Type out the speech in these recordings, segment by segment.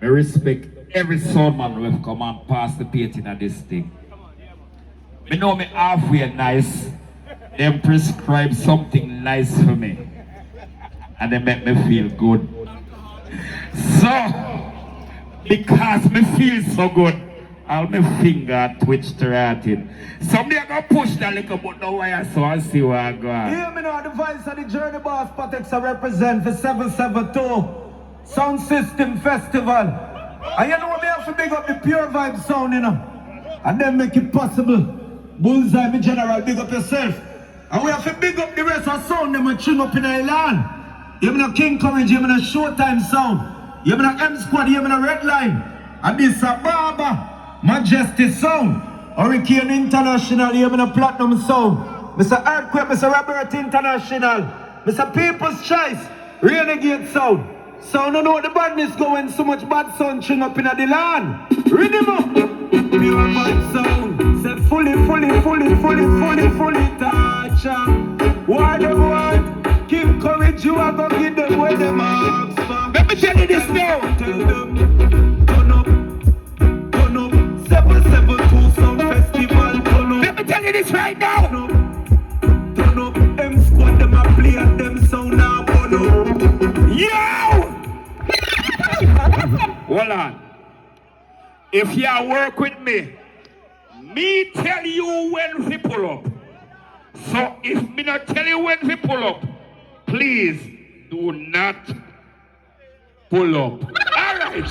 I respect every sound man who have come and pass the painting of this thing. I know me halfway nice. Them prescribe something nice for me. And they make me feel good. So, because me feel so good, all my finger twitch to right in. Somebody gonna push that little button wire so I see where I go. Hear me now, the voice of the Journey Boss Patex I represent for 772 Sound System Festival. And you know we have to big up the pure vibe sound, you know. And then make it possible. Bullseye, me general, big up yourself. And we have to big up the rest of sound them and tune up in the land. You have no King Courage, you have no Showtime sound. You have no M Squad, you have no Red Line. And this is a Barber. Majesty Sound, Hurricane International, you have a Platinum Sound, Mr. Earthquake, Mr. Robert International, Mr. People's Choice, Renegade Sound. So no know the badness going, so much bad sound string up in the land. Rhythm up, pure vibe sound, say fully touch. Why the world, King Courage, you are gonna give them where the marks from. Let me tell you this now. Tell them, turn up. 772 Sound Festival, turn up. Let me tell you this right now. Turn up, M Squad, them a play and them sound now, turn up. Yo! Hold on. If you work with me, me tell you when we pull up. So if me not tell you when we pull up, please do not pull up. Alright.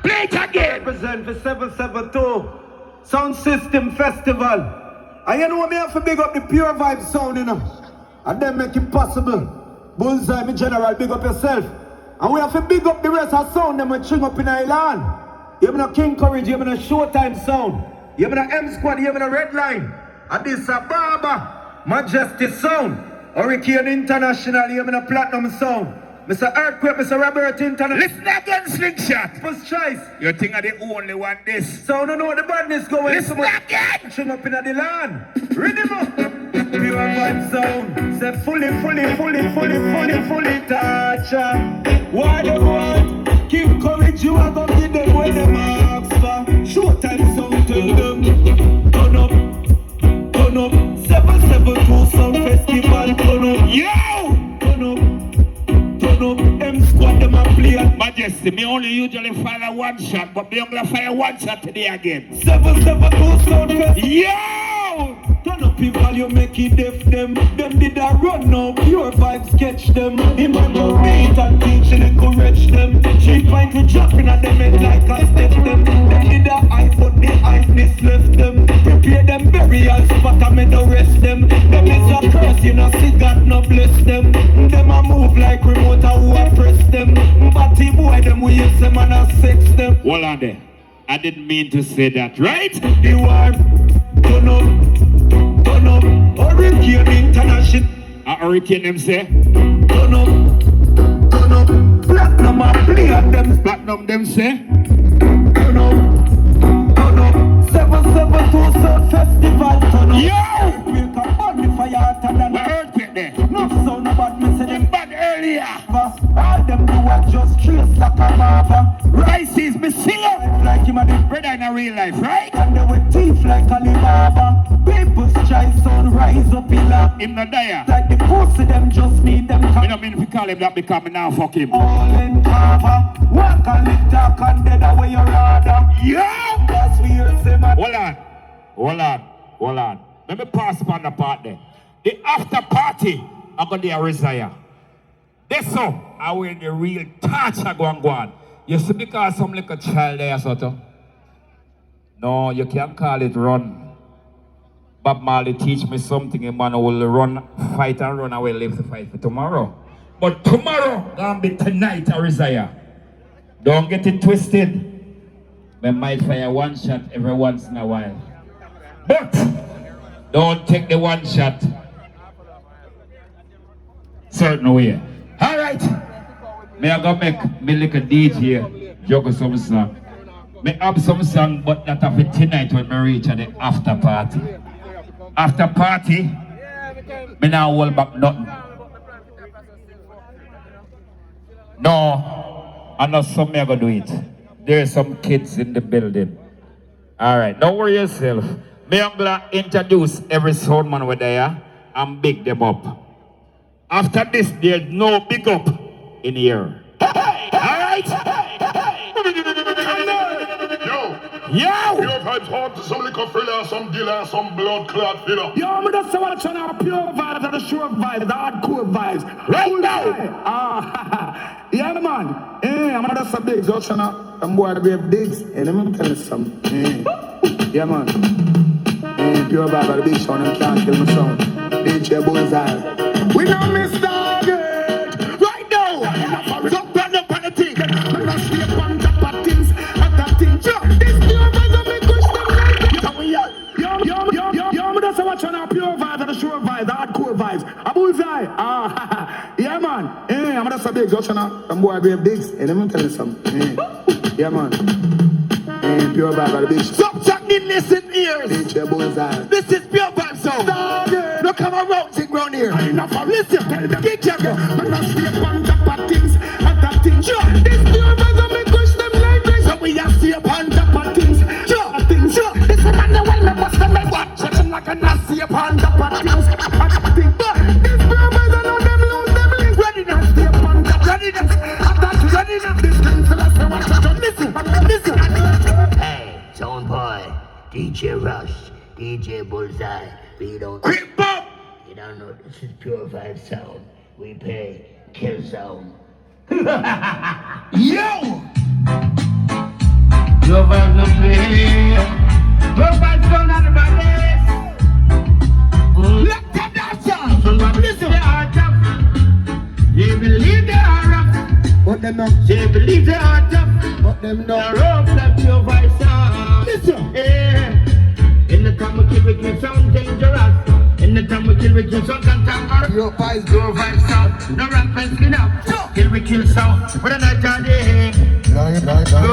Play it again. Represent for 772 Sound System Festival. And you know me have to big up the pure vibe sound, you know. And then make it possible. Bullseye, me general, big up yourself. And we have to big up the rest of sound them and string up in the land. You have no King Courage, you have no Showtime sound. You have no M Squad, you have no Red Line. And this is a Barber, Majesty Sound. Hurricane International, you have no Platinum Sound. Mr. Earthquake, Mr. Robert International. Listen again, Slingshot. First choice. You think I'm the only one this? So no know the badness going. Listen again. String up in the land. Rhythm up. Pure vibe sound. Say fully touch. Why the world? King Courage, you are gonna give them where the marks for. Showtime sound, tell them. Turn up. 772 Sound Festival, turn up. Yo! Turn up, M Squad, them a play. Majesty, me only usually fire one shot, but me only fire one shot today again. 772 Sound Festival. Yo! Turn up people, you make it deaf them. Them did a run now, pure vibes catch them. Him and go beat and teach and encourage them. 3 points to dropping at them head like a step them. Them did a eye, but the eye misleft them. Prepare them burial spot and me no rest them. Them is a curse, you know, see God no bless them. Them a move like remote who a press them. Batty boy, them we use them and a sex them. Hold on there. I didn't mean to say that, right? The war, turn up, Hurricane International. A hurricane them say? Turn up, Platinum a play at them. Platinum them say? Turn up, 772 Sound Festival, turn up. Yo! We can burn the fire hotter than What earthquake there? enough sound about me say them Bad earlier. all them do are just trace like a barber. Rice is me singer. Like him a the Brother in a real life, right? and they with teeth like Alibaba. People's choice sound rise up in lap. Him not there. Like the pussy them just need them I don't mean if we call him that because me now fuck him. all in cover. Walk and live talk and dead away your rather. Yo! That's weird, say man. Hold on. Let me pass upon the part there. The after party, I'm going to retire. This so, I will the real torture go on. You see because some little child there, sort of. No, you can't call it run. Bob Marley teach me something, a man will run, fight and run away, live to fight for tomorrow. But tomorrow, gonna be tonight, I retire. Don't get it twisted. I might fire one shot every once in a while. But don't take the one shot certain way. Alright. May I go make me like a DJ juggle some song. May have some song but not have it tonight when I reach at the after party. After party, me now hold back nothing. No, I know some me I go do it. There's some kids in the building. All right, don't worry yourself. Me I'm gonna introduce every sound man over there and big them up. After this, there's no big up in here. All right? Yo! Pure vibes hard to some liquor filler, some dealer, some blood clot filler. Yo, I'm just watching our pure vibes and the short vibes, the hardcore vibes. Right now! Yeah, man. I'm just a big Joshua. I'm boy to be a digs. And I'm gonna tell you something. Yeah, man. Pure vibe of the big sound, and can't kill my sound. DJ Bullseye. We don't miss target. Right now. Jump on up on the thing. I'm not sleep on top of things. At that thing. This pure vibe of the push them like. Yo, I'm just watching our pure vibes and the short vibes, the hardcore vibes. A Bullseye. Yeah, man. I'm just a big Joshua. I'm boy to be a digs. And I'm gonna tell you something. Yeah, man. Pure vibe of the big sound. Stop in listen ears. DJ Bullseye. This is pure vibe sound. Look come around, sit round here. Listen, get your girl. I'm not sleep on top of things. At that thing. This pure vibe of the push them like this. So we are sleep on top of things. This is man the way me bust them like what? Stretching like a nasty upon top of things. This pure vibe I know them lose them links. Ready now, stay upon top. Ready now, ready now. This thing till I say what I do. Listen. Hey, Zone Boy, DJ Rush, DJ Bullseye. We don't. Quick pop! You don't know this is pure vibe sound. We pay kill sound. Yo! Pure vibe no play. Pure vibe sound at the baddest. Look at that sound. Listen, they are tough. They believe they are rough. But them not. They believe they are tough. But them not. They're rough like pure vibe sound. Listen. Yeah. In the time we kill sound dangerous. In the time we kill sound cantankerous. Pure vibe sound. No rap and skin up. Kill sound. With a night and day. Pure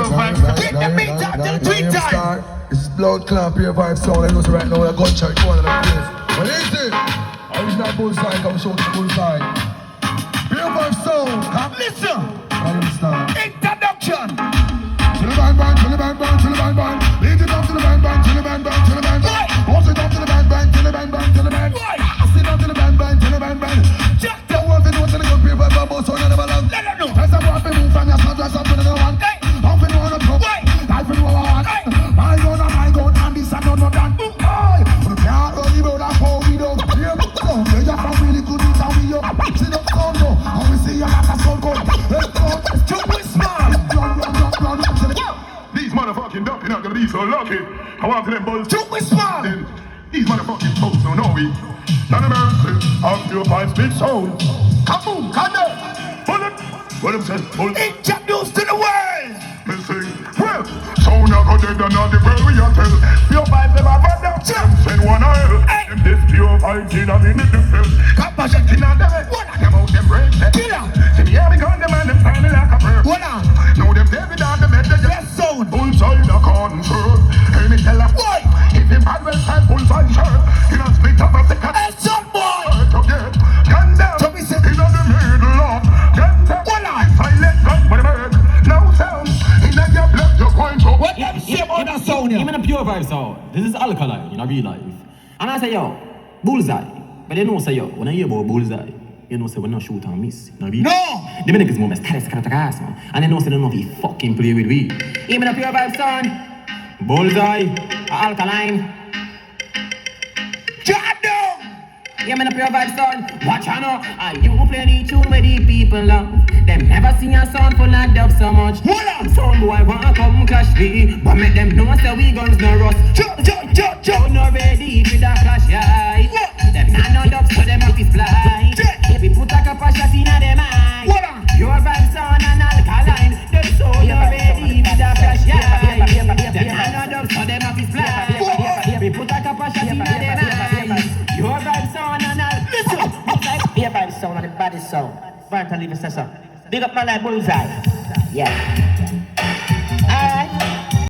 vibe sound. Get the beat out till 3 times. This is blood clamp, pure vibe sound. I know so right now we're going to church one of the place. What is it? Original Bullseye, come show the Bullseye. Pure vibe sound. Come Listen. I understand. Introduction. To the bang bang, to the bang bang, to the bang bang. Lead it up to the bang bang, to the bang bang, to the bang bang. Walk it up to the bang bang, to the bang bang, to the bang. Sit down to the bang bang, to the bang bang. Jack the wolf and what's in the good pure vibe bubble, so you never love. Let them know. As I walk and move and you start dress up with another one. Off and on the pro. I feel what I want. My gun, and this I don't know that. We can't only build a four we don't. Yeah, so they just have really good news and we up. See the sound though, and we see you like a sound gun. Let's go, let's jump with smile. These motherfucking duck not gonna be so lucky. I want to them bulls. Jump with smile. These motherfucking folks don't know we. None of them of your five split sound. Kaboom, come on. Bullet. What them say? Bullet. Introduced to the world. Me sing. Well, sound a go dead and not the world we are tell. Pure vibes them have a down. Them send one oil. Them this pure vibes in a minute to fill. Compassion in a them. One of them out them break. Killer. See me here because them and them family like a bird. What on? Know them David and them head. Best sound. Bullseye the control. Hey me tell her. Why? If him bad well time bullseye shirt. He not split up a second. Hey, son boy. To get condemned. So we say. In the middle of. Condemned. What on? Silent gun for the bird. No sound. In the your blood your point up. What you say about that sound here? Even a pure vibe sound. This is alkaline in a real life. And I say, yo, Bullseye. But they know say, yo, when I hear about Bullseye, you know say we not shoot and miss. No! The niggas move status, man. And they know say they know if he fucking play with we. Even a pure vibe sound. Bullseye, alkaline. Jaddo! Even a pure vibe sound. Watch out now. You play any tune where the people love. Them never sing a sound full of dub so much. Hold on! Some boy wanna come clash me, but make them know say we guns no rust. Joe no ready with a clash, yeah. Them not no dub so them up is fly. We put a couple shot in a them eye. Your vibe sound and alkaline. Them so no ready with a clash, yeah. Them not no dub so them up is fly. We put a couple shot in a them eye. Your vibe sound and alkaline. Listen, Pure vibe sound and the baddest sound. Burnt and leave a session. Big up my life Bullseye. Yeah.